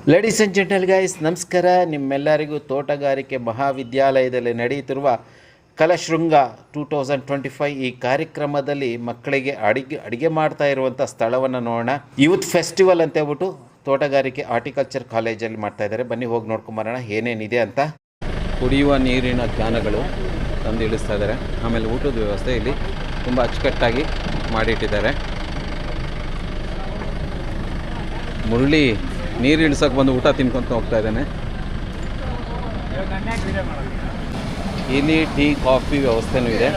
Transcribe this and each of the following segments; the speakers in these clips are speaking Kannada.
ಲೇಡೀಸ್ ಆ್ಯಂಡ್ ಜೆಂಟಲ್ ಗೈಸ್, ನಮಸ್ಕಾರ. ನಿಮ್ಮೆಲ್ಲರಿಗೂ ತೋಟಗಾರಿಕೆ ಮಹಾವಿದ್ಯಾಲಯದಲ್ಲಿ ನಡೆಯುತ್ತಿರುವ ಕಲಶೃಂಗ 2025 ಈ ಕಾರ್ಯಕ್ರಮದಲ್ಲಿ ಮಕ್ಕಳಿಗೆ ಅಡಿಗೆ ಮಾಡ್ತಾ ಇರುವಂಥ ಸ್ಥಳವನ್ನು ನೋಡೋಣ. ಯೂತ್ ಫೆಸ್ಟಿವಲ್ ಅಂತ ಹೇಳ್ಬಿಟ್ಟು ತೋಟಗಾರಿಕೆ ಆರ್ಟಿಕಲ್ಚರ್ ಕಾಲೇಜಲ್ಲಿ ಮಾಡ್ತಾ ಇದ್ದಾರೆ. ಬನ್ನಿ ಹೋಗಿ ನೋಡ್ಕೊಂಬರೋಣ ಏನೇನಿದೆ ಅಂತ. ಕುಡಿಯುವ ನೀರಿನ ಕ್ಯಾನ್ಗಳು ತಂದು ಇಳಿಸ್ತಾ ಇದ್ದಾರೆ. ಆಮೇಲೆ ಊಟದ ವ್ಯವಸ್ಥೆ ಇಲ್ಲಿ ತುಂಬ ಅಚ್ಚುಕಟ್ಟಾಗಿ ಮಾಡಿಟ್ಟಿದ್ದಾರೆ. ಮುರಳಿ ನೀರು ಇಳಿಸೋಕೆ ಬಂದು ಊಟ ತಿನ್ಕೊತ ಹೋಗ್ತಾ ಇದ್ದಾನೆ. ಇಲ್ಲಿ ಟೀ ಕಾಫಿ ವ್ಯವಸ್ಥೆನೂ ಇದೆ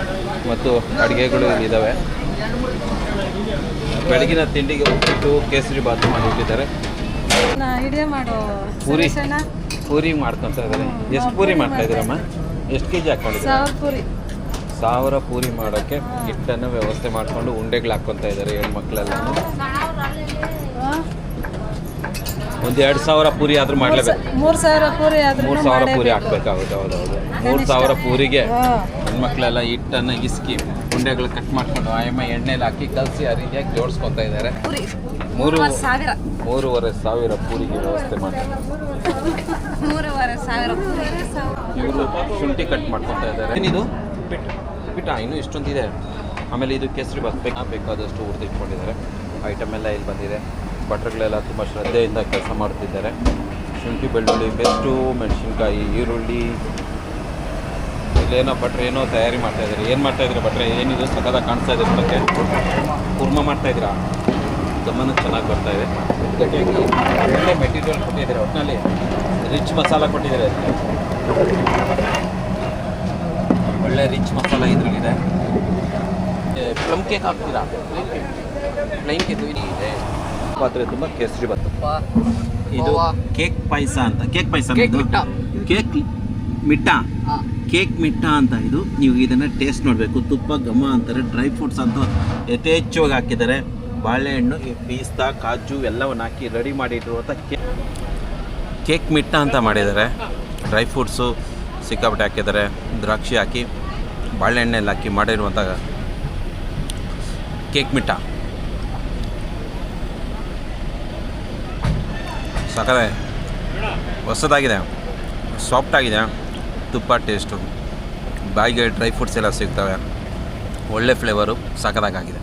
ಮತ್ತು ಅಡುಗೆಗಳು ಇದ್ದಾವೆ. ಬೆಳಗಿನ ತಿಂಡಿಗೆ ಉಪ್ಪಿಟ್ಟು ಕೇಸರಿ ಬಾತು ಮಾಡಿಟ್ಟಿದ್ದಾರೆ. ಪೂರಿ ಮಾಡ್ಕೊತಾ ಇದ್ದಾರೆ. ಎಷ್ಟು ಪೂರಿ ಮಾಡ್ತಾ ಇದ್ದೀರಮ್ಮ? ಎಷ್ಟು ಕೆ ಜಿ ಹಾಕ್ಕೊಂಡಿದ್ದೀರಾ? 1000 ಪೂರಿ ಮಾಡೋಕ್ಕೆ ಹಿಟ್ಟನ್ನು ವ್ಯವಸ್ಥೆ ಮಾಡಿಕೊಂಡು ಉಂಡೆಗಳು ಹಾಕ್ಕೊತಾ ಇದ್ದಾರೆ ಹೆಣ್ಮಕ್ಳೆಲ್ಲ. ಒಂದು 2000 ಪೂರಿ ಆದರೂ ಮಾಡಲೇಬೇಕು. 3000 ಪೂರಿ ಹಾಕ್ಬೇಕಾಗುತ್ತೆ. ಹೌದೌದು, 3000 ಪೂರಿಗೆ ಹೆಣ್ಮಕ್ಳೆಲ್ಲ ಹಿಟ್ಟನ್ನು ಇಸ್ಕಿ ಉಂಡೆಗಳು ಕಟ್ ಮಾಡ್ಕೊಂಡು ಆಯಮ್ಮ ಎಣ್ಣೆಲಿ ಹಾಕಿ ಕಲಸಿ ಆ ರೀತಿಯಾಗಿ ಜೋಡಿಸ್ಕೊತಾ ಇದ್ದಾರೆ. 3500 ಪೂರಿಗೆ ವ್ಯವಸ್ಥೆ ಮಾಡ್ತಾರೆ. ಇವರು ಶುಂಠಿ ಕಟ್ ಮಾಡ್ಕೊತಾ ಇದ್ದಾರೆ. ಏನಿದು ಬಿಟ್ಟ ಇನ್ನೂ ಇಷ್ಟೊಂದಿದೆ. ಆಮೇಲೆ ಇದು ಕೇಸರಿ ಬಾತ್ ಬೇಕಾದಷ್ಟು ಹುರಿದಿಟ್ಕೊಂಡಿದ್ದಾರೆ. ಐಟಮ್ ಎಲ್ಲ ಇಲ್ಲಿ ಬಂದಿದೆ. ಭಟ್ರುಗಳೆಲ್ಲ ತುಂಬ ಶ್ರದ್ಧೆಯಿಂದ ಕೆಲಸ ಮಾಡ್ತಿದ್ದಾರೆ. ಶುಂಠಿ, ಬೆಳ್ಳುಳ್ಳಿ ಪೇಸ್ಟು, ಮೆಣಸಿನ್ಕಾಯಿ, ಈರುಳ್ಳಿ, ಇಲ್ಲೇನೋ ಭಟ್ರು ಏನೋ ತಯಾರಿ ಮಾಡ್ತಾಯಿದ್ದಾರೆ. ಏನು ಮಾಡ್ತಾಯಿದ್ರೆ ಭಟ್ರೆ? ಏನಿದು ಸಖತ್ತಾಗಿ ಕಾಣಿಸ್ತಾ ಇದೆ. ನೋಡೋಕ್ಕೆ ಕುರ್ಮ ಮಾಡ್ತಾಯಿದ್ದೀರಾ? ಗಮನಕ್ಕೆ ಚೆನ್ನಾಗಿ ಬರ್ತಾಯಿದೆ. ಒಳ್ಳೆ ಮೆಟೀರಿಯಲ್ ಕೊಟ್ಟಿದ್ದಾರೆ. ಒಟ್ಟಿನಲ್ಲಿ ರಿಚ್ ಮಸಾಲ ಕೊಟ್ಟಿದ್ದಾರೆ. ಒಳ್ಳೆ ರಿಚ್ ಮಸಾಲ ಇದ್ರಲ್ಲಿದೆ. ಪ್ಲಮ್ ಕೇಕ್ ಹಾಕ್ತೀರಾ? ಪ್ಲೈನ್ ಕೇಕ್ ಇದೆ. ಪಾತ್ರೆ ತುಂಬ ಕೇಸರಿ ಬಾತ್. ಇದು ಕೇಕ್ ಪಾಯಸ ಅಂತ. ಕೇಕ್ ಪಾಯಸ, ಕೇಕ್ ಮಿಠಾ, ಕೇಕ್ ಮಿಠಾ ಅಂತ. ಇದು ನೀವು ಇದನ್ನು ಟೇಸ್ಟ್ ನೋಡಬೇಕು. ತುಪ್ಪ ಘಮ ಅಂತಾರೆ. ಡ್ರೈ ಫ್ರೂಟ್ಸ್ ಅಂತ ಯಥೇಚ್ಛವಾಗಿ ಹಾಕಿದ್ದಾರೆ. ಬಾಳೆಹಣ್ಣು, ಪೀಸ್ತಾ, ಕಾಜು ಎಲ್ಲವನ್ನು ಹಾಕಿ ರೆಡಿ ಮಾಡಿಟ್ಟಿರುವಂಥ ಕೇಕ್ ಮಿಠಾ ಅಂತ ಮಾಡಿದ್ದಾರೆ. ಡ್ರೈ ಫ್ರೂಟ್ಸು ಸಿಕ್ಕಾಪಟ್ಟೆ ಹಾಕಿದ್ದಾರೆ. ದ್ರಾಕ್ಷಿ ಹಾಕಿ ಬಾಳೆಹಣ್ಣೆಲ್ಲ ಹಾಕಿ ಮಾಡಿರುವಂಥ ಕೇಕ್ ಮಿಠಾ ಸಕ್ಕತ್ತಾಗಿದೆ. ಹೊಸದಾಗಿದೆ, ಸಾಫ್ಟಾಗಿದೆ. ತುಪ್ಪ ಟೇಸ್ಟು, ಬಾಯಿಗೆ ಡ್ರೈ ಫ್ರೂಟ್ಸ್ ಎಲ್ಲ ಸಿಗ್ತವೆ. ಒಳ್ಳೆ ಫ್ಲೇವರು, ಸಕ್ಕತ್ತಾಗಿದೆ.